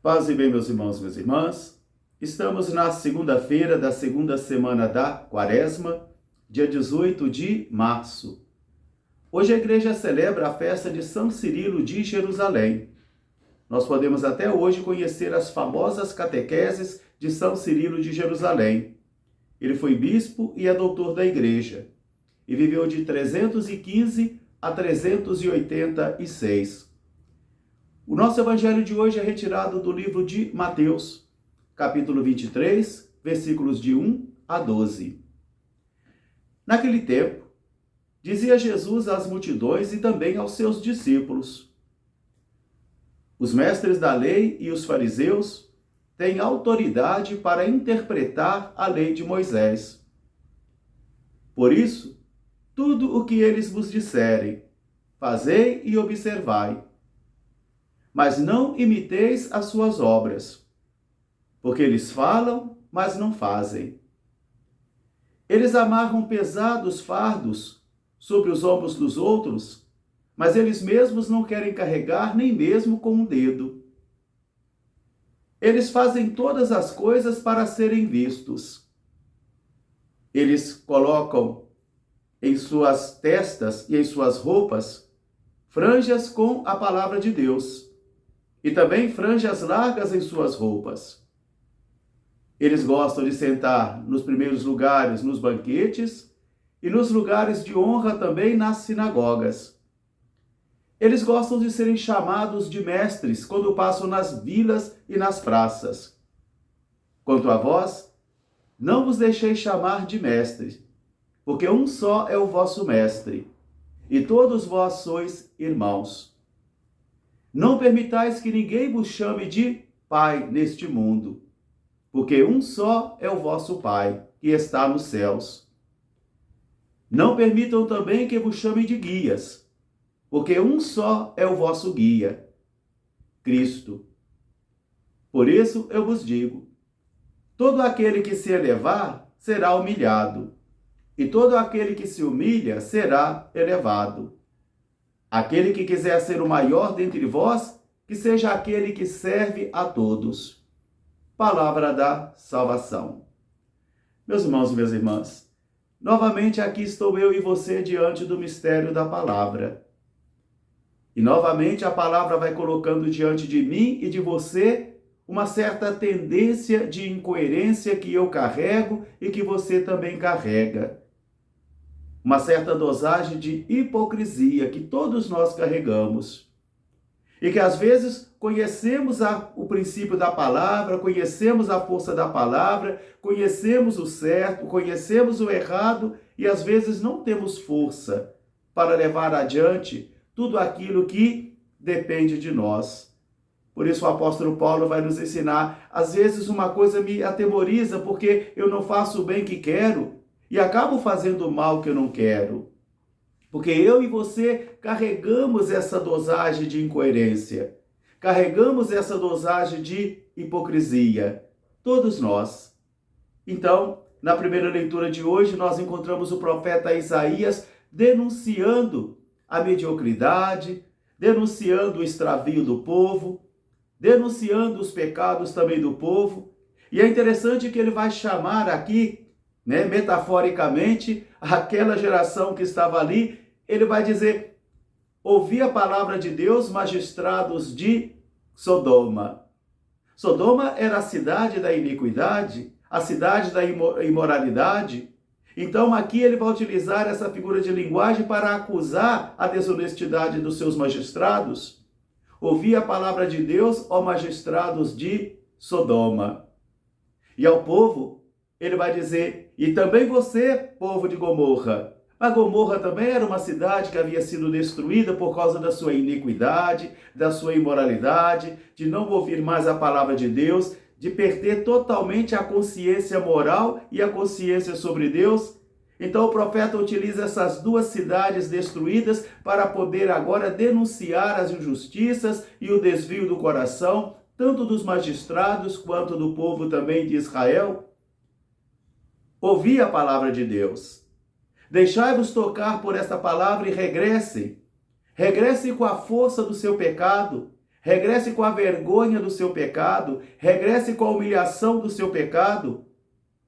Paz e bem, meus irmãos, minhas irmãs. Estamos na segunda-feira da segunda semana da Quaresma, dia 18 de março. Hoje a igreja celebra a festa de São Cirilo de Jerusalém. Nós podemos até hoje conhecer as famosas catequeses de São Cirilo de Jerusalém. Ele foi bispo e é doutor da igreja e viveu de 315 a 386. O nosso evangelho de hoje é retirado do livro de Mateus, capítulo 23, versículos de 1 a 12. Naquele tempo, dizia Jesus às multidões e também aos seus discípulos: os mestres da lei e os fariseus têm autoridade para interpretar a lei de Moisés. Por isso, tudo o que eles vos disserem, fazei e observai. Mas não imiteis as suas obras, porque eles falam, mas não fazem. Eles amarram pesados fardos sobre os ombros dos outros, mas eles mesmos não querem carregar nem mesmo com um dedo. Eles fazem todas as coisas para serem vistos. Eles colocam em suas testas e em suas roupas franjas com a palavra de Deus, e também franjas largas em suas roupas. Eles gostam de sentar nos primeiros lugares nos banquetes e nos lugares de honra também nas sinagogas. Eles gostam de serem chamados de mestres quando passam nas vilas e nas praças. Quanto a vós, não vos deixeis chamar de mestres, porque um só é o vosso mestre, e todos vós sois irmãos. Não permitais que ninguém vos chame de Pai neste mundo, porque um só é o vosso Pai, que está nos céus. Não permitam também que vos chamem de guias, porque um só é o vosso guia, Cristo. Por isso eu vos digo: todo aquele que se elevar será humilhado, e todo aquele que se humilha será elevado. Aquele que quiser ser o maior dentre vós, que seja aquele que serve a todos. Palavra da salvação. Meus irmãos e minhas irmãs, novamente aqui estou eu e você diante do mistério da palavra. E novamente a palavra vai colocando diante de mim e de você uma certa tendência de incoerência que eu carrego e que você também carrega. Uma certa dosagem de hipocrisia que todos nós carregamos. E que às vezes conhecemos o princípio da palavra, conhecemos a força da palavra, conhecemos o certo, conhecemos o errado e às vezes não temos força para levar adiante tudo aquilo que depende de nós. Por isso o apóstolo Paulo vai nos ensinar, às vezes uma coisa me atemoriza porque eu não faço o bem que quero, e acabo fazendo o mal que eu não quero. Porque eu e você carregamos essa dosagem de incoerência. Carregamos essa dosagem de hipocrisia. Todos nós. Então, na primeira leitura de hoje, nós encontramos o profeta Isaías denunciando a mediocridade, denunciando o extravio do povo, denunciando os pecados também do povo. E é interessante que ele vai chamar aqui, metaforicamente, aquela geração que estava ali, ele vai dizer: ouvi a palavra de Deus, magistrados de Sodoma. Sodoma era a cidade da iniquidade, a cidade da imoralidade. Então aqui ele vai utilizar essa figura de linguagem para acusar a desonestidade dos seus magistrados. Ouvi a palavra de Deus, ó magistrados de Sodoma. E ao povo, ele vai dizer: e também você, povo de Gomorra. Mas Gomorra também era uma cidade que havia sido destruída por causa da sua iniquidade, da sua imoralidade, de não ouvir mais a palavra de Deus, de perder totalmente a consciência moral e a consciência sobre Deus. Então o profeta utiliza essas duas cidades destruídas para poder agora denunciar as injustiças e o desvio do coração, tanto dos magistrados quanto do povo também de Israel. Ouvi a palavra de Deus. Deixai-vos tocar por esta palavra e regressem. Regressem com a força do seu pecado. regresse com a vergonha do seu pecado, regresse com a humilhação do seu pecado,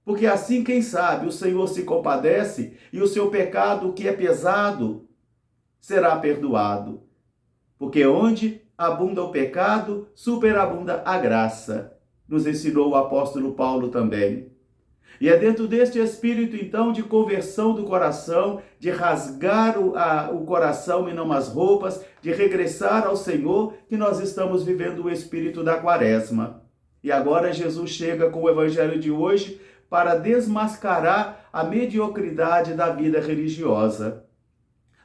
porque assim, quem sabe, o Senhor se compadece e o seu pecado, que é pesado, será perdoado. Porque onde abunda o pecado, superabunda a graça, nos ensinou o apóstolo Paulo também. E é dentro deste espírito, então, de conversão do coração, de rasgar o coração e não as roupas, de regressar ao Senhor, que nós estamos vivendo o espírito da Quaresma. E agora Jesus chega com o evangelho de hoje para desmascarar a mediocridade da vida religiosa.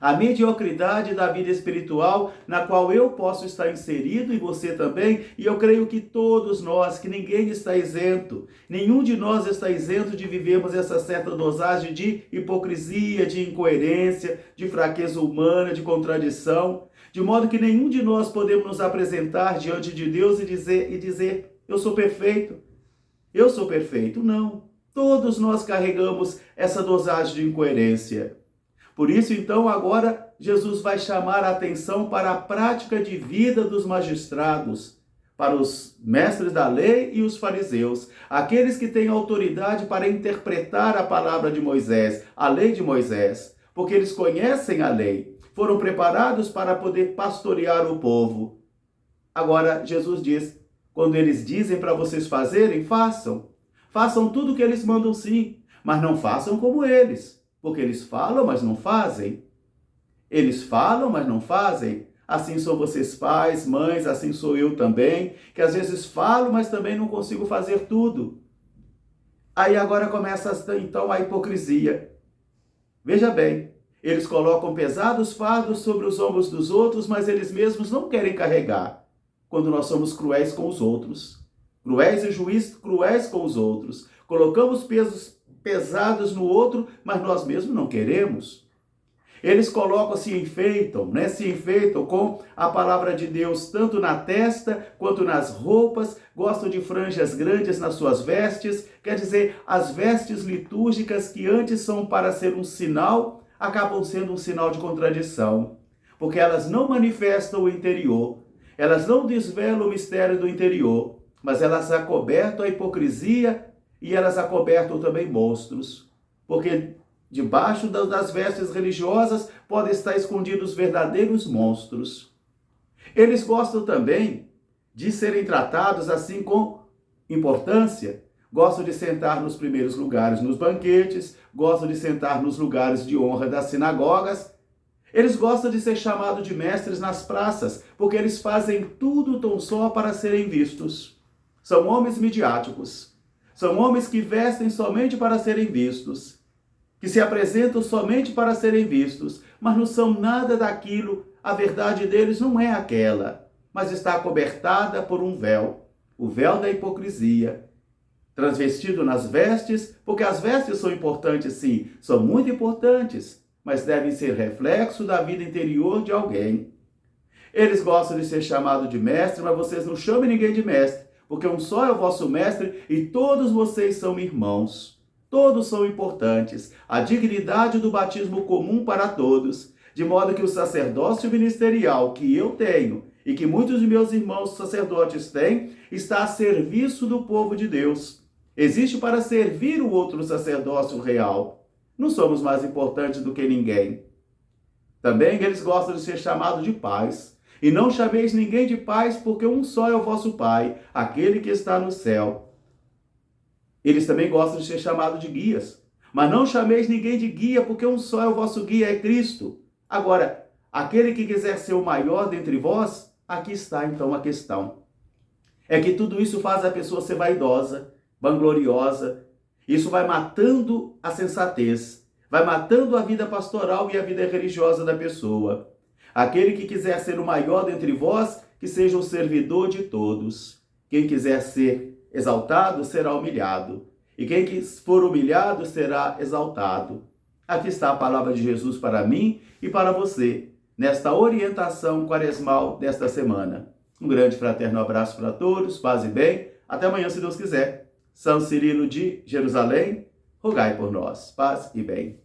A mediocridade da vida espiritual na qual eu posso estar inserido e você também, e eu creio que todos nós, que ninguém está isento, nenhum de nós está isento de vivermos essa certa dosagem de hipocrisia, de incoerência, de fraqueza humana, de contradição, de modo que nenhum de nós podemos nos apresentar diante de Deus e dizer eu sou perfeito, eu sou perfeito. Não, todos nós carregamos essa dosagem de incoerência. Por isso, então, agora, Jesus vai chamar a atenção para a prática de vida dos magistrados, para os mestres da lei e os fariseus, aqueles que têm autoridade para interpretar a palavra de Moisés, a lei de Moisés, porque eles conhecem a lei, foram preparados para poder pastorear o povo. Agora, Jesus diz, quando eles dizem para vocês fazerem, façam. Façam tudo o que eles mandam sim, mas não façam como eles. Porque eles falam, mas não fazem. Eles falam, mas não fazem. Assim são vocês pais, mães, assim sou eu também, que às vezes falo, mas também não consigo fazer tudo. Aí agora começa então a hipocrisia. Veja bem, eles colocam pesados fardos sobre os ombros dos outros, mas eles mesmos não querem carregar. Quando nós somos cruéis com os outros, cruéis e juízes cruéis com os outros, colocamos pesos pesados no outro, mas nós mesmos não queremos. Eles colocam, se enfeitam com a palavra de Deus, tanto na testa quanto nas roupas, gostam de franjas grandes nas suas vestes, quer dizer, as vestes litúrgicas que antes são para ser um sinal, acabam sendo um sinal de contradição, porque elas não manifestam o interior, elas não desvelam o mistério do interior, mas elas acobertam a hipocrisia e elas acobertam também monstros, porque debaixo das vestes religiosas podem estar escondidos verdadeiros monstros. Eles gostam também de serem tratados assim com importância, gostam de sentar nos primeiros lugares nos banquetes, gostam de sentar nos lugares de honra das sinagogas. Eles gostam de ser chamados de mestres nas praças, porque eles fazem tudo tão só para serem vistos. São homens midiáticos. São homens que vestem somente para serem vistos, que se apresentam somente para serem vistos, mas não são nada daquilo, a verdade deles não é aquela, mas está acobertada por um véu, o véu da hipocrisia, transvestido nas vestes, porque as vestes são importantes sim, são muito importantes, mas devem ser reflexo da vida interior de alguém. Eles gostam de ser chamados de mestre, mas vocês não chamem ninguém de mestre, porque um só é o vosso mestre e todos vocês são irmãos. Todos são importantes. A dignidade do batismo comum para todos, de modo que o sacerdócio ministerial que eu tenho e que muitos de meus irmãos sacerdotes têm, está a serviço do povo de Deus. Existe para servir o outro sacerdócio real. Não somos mais importantes do que ninguém. Também eles gostam de ser chamados de pais. E não chameis ninguém de pais, porque um só é o vosso Pai, aquele que está no céu. Eles também gostam de ser chamados de guias. Mas não chameis ninguém de guia, porque um só é o vosso guia, é Cristo. Agora, aquele que quiser ser o maior dentre vós, aqui está então a questão. É que tudo isso faz a pessoa ser vaidosa, vangloriosa. Isso vai matando a sensatez, vai matando a vida pastoral e a vida religiosa da pessoa. Aquele que quiser ser o maior dentre vós, que seja o servidor de todos. Quem quiser ser exaltado, será humilhado. E quem for humilhado, será exaltado. Aqui está a palavra de Jesus para mim e para você, nesta orientação quaresmal desta semana. Um grande fraterno abraço para todos, paz e bem. Até amanhã, se Deus quiser. São Cirilo de Jerusalém, rogai por nós. Paz e bem.